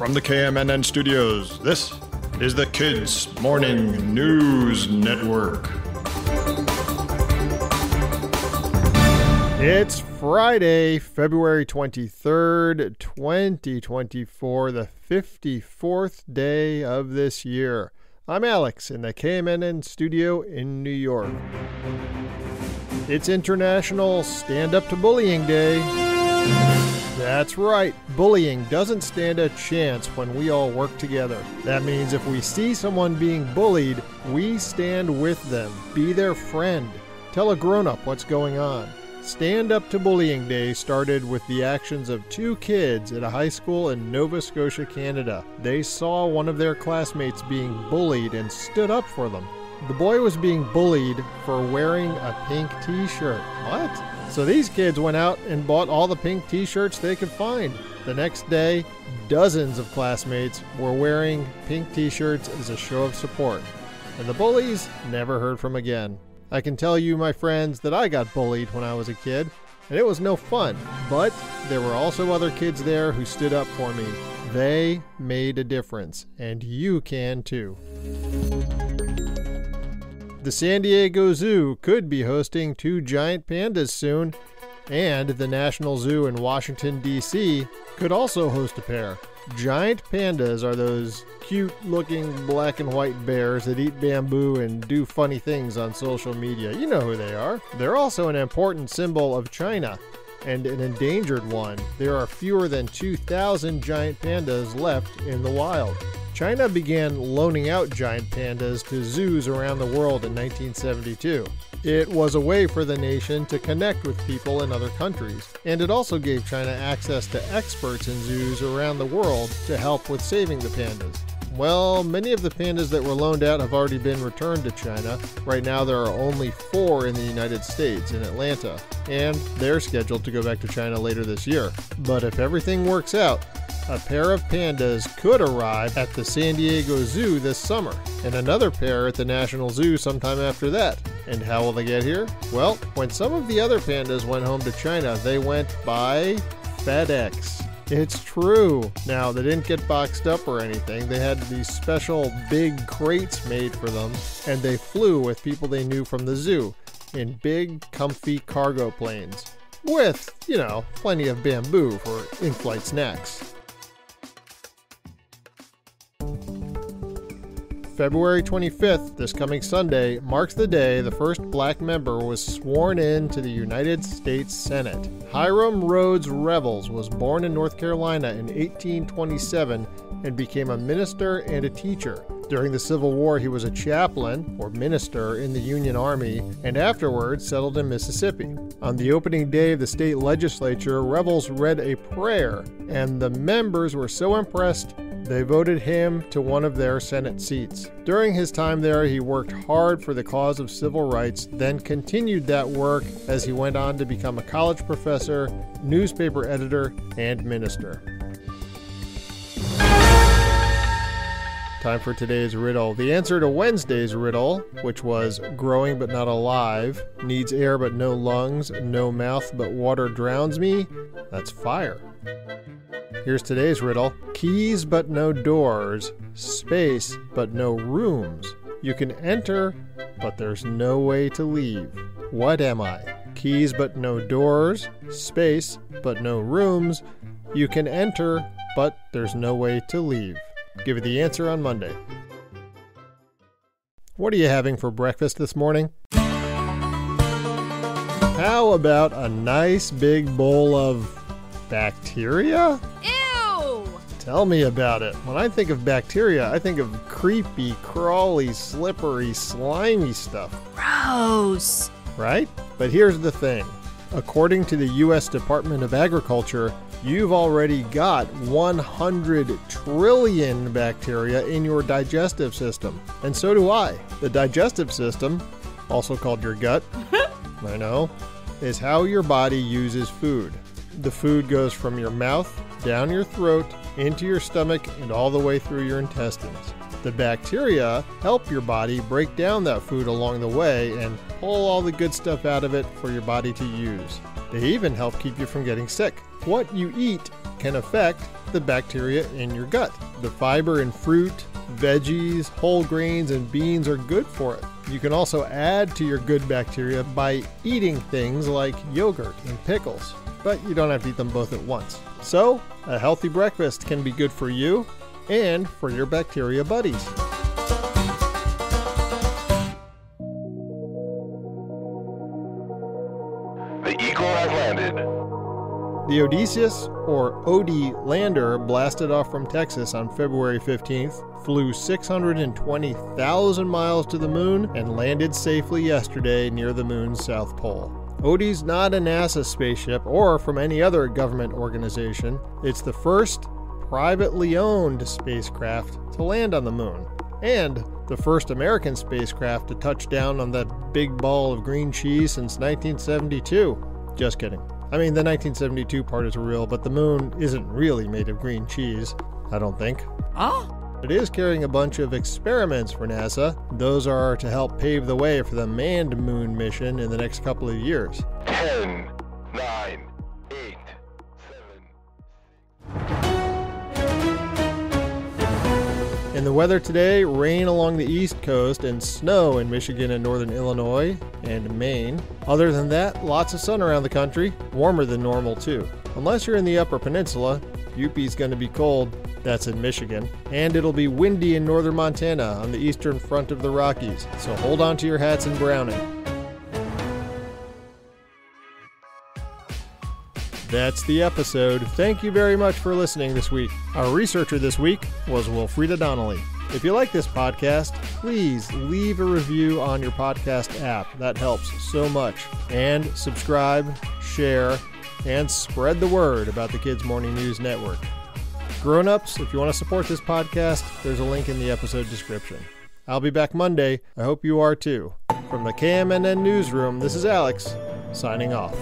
From the KMNN studios, this is the Kids Morning News Network. It's Friday, February 23rd, 2024, the 54th day of this year. I'm Alex in the KMNN studio in New York. It's International Stand Up to Bullying Day. That's right, bullying doesn't stand a chance when we all work together. That means if we see someone being bullied, we stand with them, be their friend. Tell a grown-up what's going on. Stand Up to Bullying Day started with the actions of two kids at a high school in Nova Scotia, Canada. They saw one of their classmates being bullied and stood up for them. The boy was being bullied for wearing a pink t-shirt. What? So these kids went out and bought all the pink t-shirts they could find. The next day, dozens of classmates were wearing pink t-shirts as a show of support. And the bullies never heard from again. I can tell you, my friends, that I got bullied when I was a kid, and it was no fun. But there were also other kids there who stood up for me. They made a difference, and you can too. The San Diego Zoo could be hosting two giant pandas soon, and the National Zoo in Washington, D.C. could also host a pair. Giant pandas are those cute-looking black and white bears that eat bamboo and do funny things on social media. You know who they are. They're also an important symbol of China, and an endangered one. There are fewer than 2,000 giant pandas left in the wild. China began loaning out giant pandas to zoos around the world in 1972. It was a way for the nation to connect with people in other countries, and it also gave China access to experts in zoos around the world to help with saving the pandas. Well, many of the pandas that were loaned out have already been returned to China. Right now there are only 4 in the United States, in Atlanta, and they're scheduled to go back to China later this year. But if everything works out, a pair of pandas could arrive at the San Diego Zoo this summer, and another pair at the National Zoo sometime after that. And how will they get here? Well, when some of the other pandas went home to China, they went by FedEx. It's true. Now, they didn't get boxed up or anything. They had these special big crates made for them, and they flew with people they knew from the zoo in big, comfy cargo planes with, plenty of bamboo for in-flight snacks. February 25th, this coming Sunday, marks the day the first black member was sworn in to the United States Senate. Hiram Revels was born in North Carolina in 1827 and became a minister and a teacher. During the Civil War, he was a chaplain, or minister, in the Union Army, and afterwards settled in Mississippi. On the opening day of the state legislature, Revels read a prayer, and the members were so impressed they voted him to one of their Senate seats. During his time there, he worked hard for the cause of civil rights, then continued that work as he went on to become a college professor, newspaper editor, and minister. Time for today's riddle. The answer to Wednesday's riddle, which was growing but not alive, needs air but no lungs, no mouth but water drowns me, that's fire. Here's today's riddle. Keys but no doors, space but no rooms. You can enter, but there's no way to leave. What am I? Keys but no doors, space but no rooms. You can enter, but there's no way to leave. Give it the answer on Monday. What are you having for breakfast this morning? How about a nice big bowl of bacteria? Ew! Tell me about it. When I think of bacteria, I think of creepy, crawly, slippery, slimy stuff. Gross! Right? But here's the thing. According to the U.S. Department of Agriculture, you've already got 100 trillion bacteria in your digestive system. And so do I. The digestive system, also called your gut, I know, is how your body uses food. The food goes from your mouth, down your throat, into your stomach, and all the way through your intestines. The bacteria help your body break down that food along the way and pull all the good stuff out of it for your body to use. They even help keep you from getting sick. What you eat can affect the bacteria in your gut. The fiber in fruit, veggies, whole grains, and beans are good for it. You can also add to your good bacteria by eating things like yogurt and pickles, but you don't have to eat them both at once. So, a healthy breakfast can be good for you and for your bacteria buddies. The Eagle has landed. The Odysseus, or Odie lander, blasted off from Texas on February 15th, flew 620,000 miles to the moon, and landed safely yesterday near the moon's south pole. Odie's not a NASA spaceship or from any other government organization. It's the first privately owned spacecraft to land on the moon, and the first American spacecraft to touch down on that big ball of green cheese since 1972. Just kidding. I mean, the 1972 part is real, but the moon isn't really made of green cheese, I don't think. It is carrying a bunch of experiments for NASA. Those are to help pave the way for the manned moon mission in the next couple of years. 10, 9, 8, 7. In the weather today, rain along the East Coast and snow in Michigan and northern Illinois and Maine. Other than that, lots of sun around the country, warmer than normal too. Unless you're in the Upper Peninsula, UP's going to be cold, that's in Michigan, and it'll be windy in northern Montana on the eastern front of the Rockies, so hold on to your hats and browning. That's the episode. Thank you very much for listening this week. Our researcher this week was Wilfreda Donnelly. If you like this podcast, please leave a review on your podcast app. That helps so much. And subscribe, share, and spread the word about the Kids Morning News Network. Grown-ups, if you want to support this podcast, there's a link in the episode description. I'll be back Monday. I hope you are too. From the KMNN Newsroom, this is Alex, signing off.